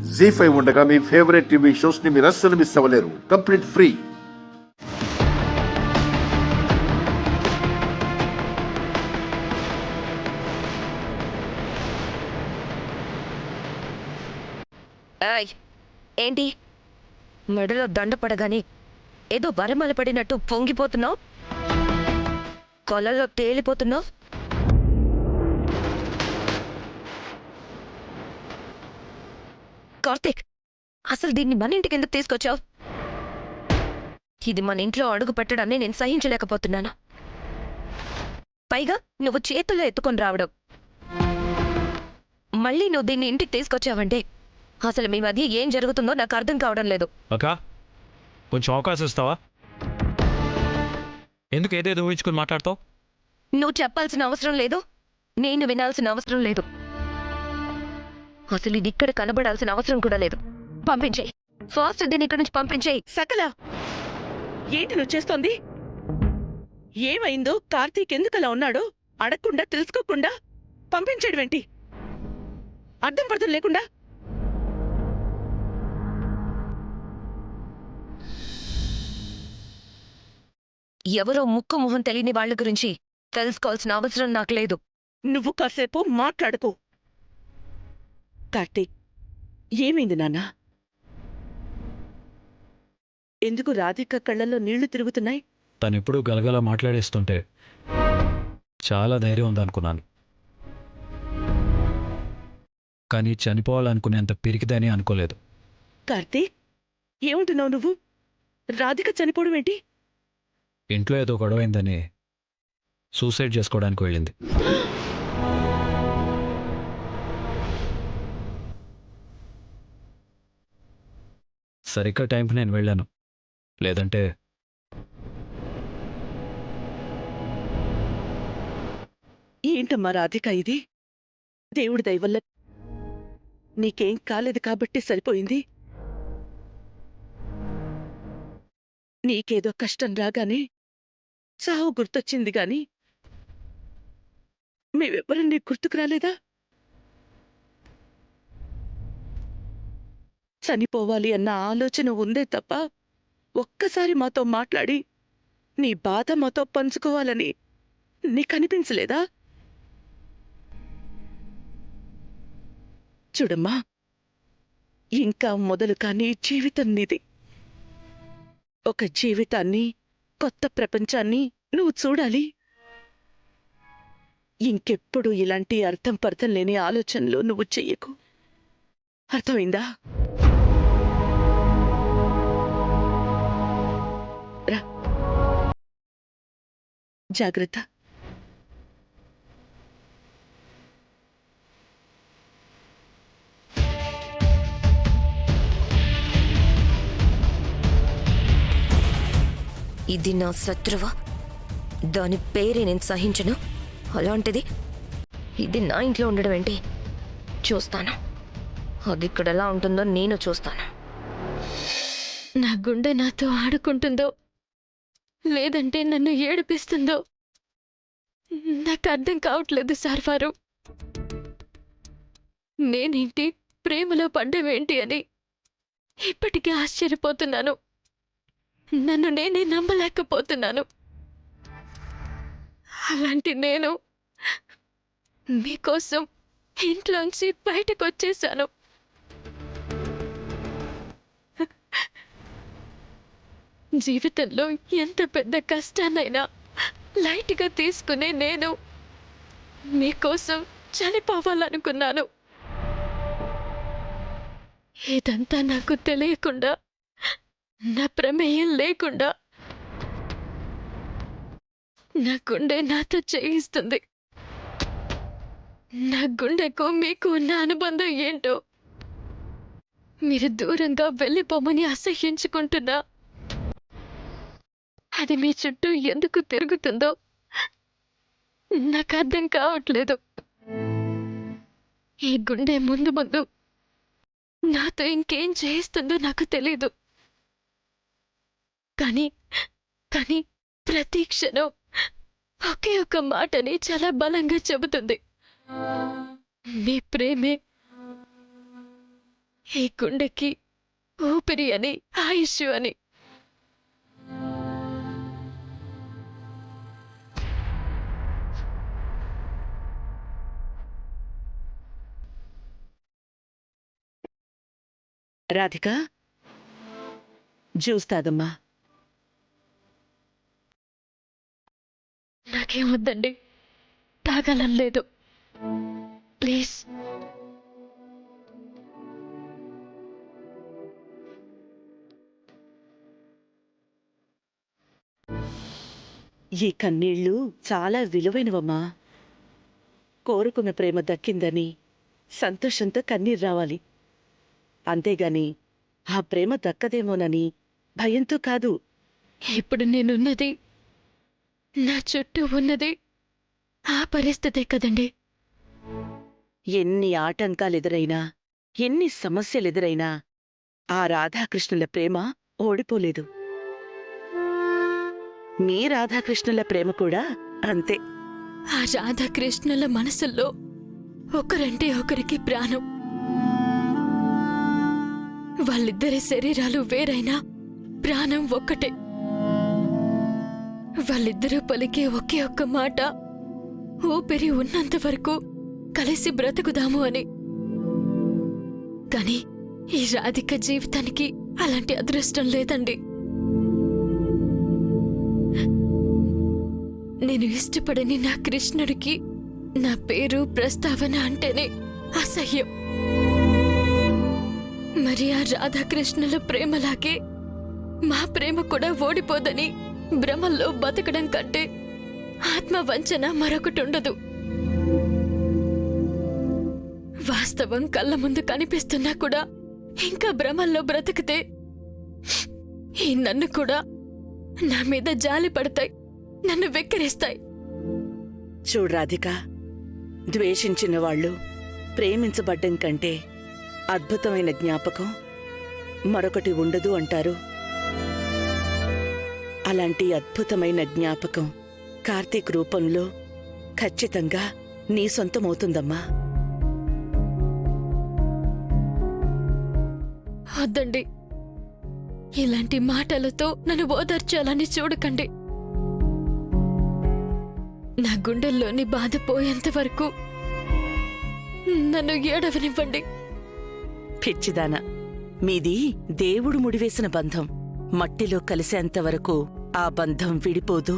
జీ5 ఉండగా మీ favourite TV shows ని మీరు అస్సలు మిస్ అవ్వలేరు. Complete free. ఏంటి మెడలో దండ పడగాని ఏదో వరమల పడినట్టు పొంగిపోతున్నావు, కొలలో తేలిపోతున్నావు. కార్తీక్, అసలు దీన్ని మన ఇంటికి ఎందుకు తీసుకొచ్చావు? ఇది మన ఇంట్లో అడుగు పెట్టడాన్ని నేను సహించలేకపోతున్నాను. పైగా నువ్వు చేతుల్లో ఎత్తుకొని రావడం, మళ్ళీ నువ్వు దీన్ని ఇంటికి తీసుకొచ్చావంటే అసలు మీ మధ్య ఏం జరుగుతుందో నాకు అర్థం కావడం లేదు. అక్క, కొంచెం అవకాశం ఇస్తావా? ఎందుకు ఏదేదో ఊహించుకుని మాట్లాడతావు? నువ్వు చెప్పాల్సిన అవసరం లేదు, నేను వినాల్సిన అవసరం లేదు. అసలు ఇది ఇక్కడ కనబడాల్సిన అవసరం కూడా లేదు. పంపించేయి, ఫాస్ట్ దీన్ని ఇక్కడ నుంచి పంపించేయి. సకల, ఏంటి నువ్వు చేస్తోంది? ఏమైందో, కార్తీక్ ఎందుకు అలా ఉన్నాడో అడగకుండా తెలుసుకోకుండా పంపించేడువేంటి? అర్థం పడుతుంది లేకుండా. ఎవరో ముక్కు మొహం తెలియని వాళ్ళ గురించి తెలుసుకోవాల్సిన అవసరం నాకు లేదు. నువ్వు కాసేపు మాట్లాడుకో. కార్తీక్, ఏమైంది నాన్న? ఎందుకు రాధిక కళ్ళల్లో నీళ్లు తిరుగుతున్నాయి? తను ఎప్పుడూ గలగల మాట్లాడేస్తుంటే చాలా ధైర్యం ఉందనుకున్నాను, కానీ చనిపోవాలనుకునేంత పిరికిదని అనుకోలేదు. కార్తీక్, ఏమంటున్నావు నువ్వు? రాధిక చనిపోవడం ఏంటి? ఇంట్లో ఏదో గొడవైందని సూసైడ్ చేసుకోవడానికి వెళ్ళింది. సరిగ్గా టైంకి నేను వెళ్ళాను, లేదంటే ఏంటమ్మా రాధిక ఇది? దేవుడి దయవల్ల నీకేం కాలేదు కాబట్టి సరిపోయింది. నీకేదో కష్టం రాగానే చావు గుర్తొచ్చింది గాని మేమెవ్వరం నీకు గుర్తుకు రాలేదా? చనిపోవాలి అన్న ఆలోచన ఉందే తప్ప ఒక్కసారి మాతో మాట్లాడి నీ బాధ మాతో పంచుకోవాలని నీకనిపించలేదా? చూడమ్మా, ఇంకా మొదలు కాని జీవితం నీది. ఒక జీవితాన్ని, కొత్త ప్రపంచాన్ని నువ్వు చూడాలి. ఇంకెప్పుడు ఇలాంటి అర్థం పర్థం లేని ఆలోచనలు నువ్వు చెయ్యకు. అర్థమైందా? రా, జాగ్రత్త. ఇది నా శత్రువా? దాని పేరే నేను సహించను. అలాంటిది ఇది నా ఇంట్లో ఉండడం ఏంటి? చూస్తాను, అది ఇక్కడ ఎలా ఉంటుందో నేను చూస్తాను. నా గుండె నాతో ఆడుకుంటుందో లేదంటే నన్ను ఏడిపిస్తుందో నాకు అర్థం కావట్లేదు సార్వారు. నేనేంటి ప్రేమలో పడ్డమేంటి అని ఇప్పటికీ ఆశ్చర్యపోతున్నాను. నన్ను నేనే నమ్మలేకపోతున్నాను. అలాంటి నేను మీకోసం ఇంట్లోంచి బయటకు వచ్చేసాను. జీవితంలో ఎంత పెద్ద కష్టాన్నైనా లైట్గా తీసుకునే నేను మీకోసం చనిపోవాలనుకున్నాను. ఇదంతా నాకు తెలియకుండా, నా ప్రమేయం లేకుండా నా గుండె నాతో చేయిస్తుంది. నా గుండెకు మీకు ఉన్న అనుబంధం ఏంటో మీరు దూరంగా వెళ్ళిపోమని అసహ్యించుకుంటున్నా అది మీ చుట్టూ ఎందుకు తిరుగుతుందో నాకు అర్థం కావట్లేదు. ఈ గుండె ముందు ముందు నాతో ఇంకేం చేస్తుందో నాకు తెలీదు. కానీ కానీ ప్రతి క్షణం ఒకే ఒక మాటని చాలా బలంగా చెబుతుంది. మీ ప్రేమే ఈ గుండెకి ఊపిరి అని ఆయుష్ అని. రాధిక జ్యూస్ తాగమ్మా. నాకేం వద్దండి, తాగాలని లేదు. ప్లీజ్. ఈ కన్నీళ్లు చాలా విలువైనవమ్మా. కోరుకున్న ప్రేమ దక్కిందని సంతోషంతో కన్నీరు రావాలి. అంతేగాని ఆ ప్రేమ దక్కదేమోనని భయంతో కాదు. ఇప్పుడు నేనున్నది, నా చుట్టూ ఉన్నది ఆ పరిస్థితే కదండి. ఎన్ని ఆటంకాలెదురైనా, ఎన్ని సమస్యలెదురైనా ఆ రాధాకృష్ణుల ప్రేమ ఓడిపోలేదు. మీ రాధాకృష్ణుల ప్రేమ కూడా అంతే. ఆ రాధాకృష్ణుల మనసుల్లో ఒకరంటే ఒకరికి ప్రాణం. వాళ్ళిద్దరి శరీరాలు వేరైనా ప్రాణం ఒక్కటే. వాళ్ళిద్దరూ పలికే ఒకే ఒక్క మాట, ఊపిరి ఉన్నంత వరకు కలిసి బ్రతుకుదాము అని. కాని ఈ రాధిక జీవితానికి అలాంటి అదృష్టం లేదండి. నేను ఇష్టపడని నా కృష్ణుడికి నా పేరు ప్రస్తావన అంటేనే అసహ్యం. మరి ఆ రాధాకృష్ణుల ప్రేమలాగే మా ప్రేమ కూడా ఓడిపోదని భ్రమల్లో బతకడం కంటే ఆత్మవంచన మరొకటి ఉండదు. వాస్తవం కళ్ళ ముందు కనిపిస్తున్నా కూడా ఇంకా భ్రమల్లో బ్రతికితే ఈ నన్ను కూడా నా మీద జాలి పడతాయి, నన్ను వెక్కిరిస్తాయి. చూడు రాధిక, ద్వేషించిన వాళ్ళు ప్రేమించబడ్డం కంటే అద్భుతమైన జ్ఞాపకం మరొకటి ఉండదు అంటారు. అలాంటి అద్భుతమైన జ్ఞాపకం కార్తీక్ రూపంలో ఖచ్చితంగా నీ సొంతమవుతుందమ్మా. వద్దండి, ఇలాంటి మాటలతో నన్ను ఓదార్చాలని చూడకండి. నా గుండెల్లోని బాధ పోయేంత వరకు నన్ను ఏడవనివ్వండి. పిచ్చిదానా, మీది దేవుడు ముడివేసిన బంధం. మట్టిలో కలిసేంతవరకు ఆ బంధం విడిపోదు,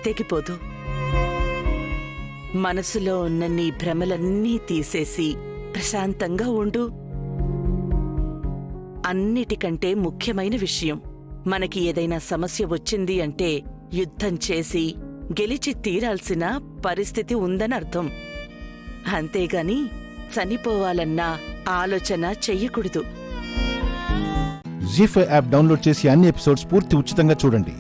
తెగిపోదు. మనసులో ఉన్న నీ భ్రమలన్నీ తీసేసి ప్రశాంతంగా ఉండు. అన్నిటికంటే ముఖ్యమైన విషయం, మనకి ఏదైనా సమస్య వచ్చింది అంటే యుద్ధం చేసి గెలిచి తీరాల్సిన పరిస్థితి ఉందనర్థం. అంతేగాని చనిపోవాలన్న ఆలోచన చెయ్యకూడదు. జీ5 యాప్ డౌన్లోడ్ చేసి అన్ని ఎపిసోడ్స్ పూర్తి ఉచితంగా చూడండి.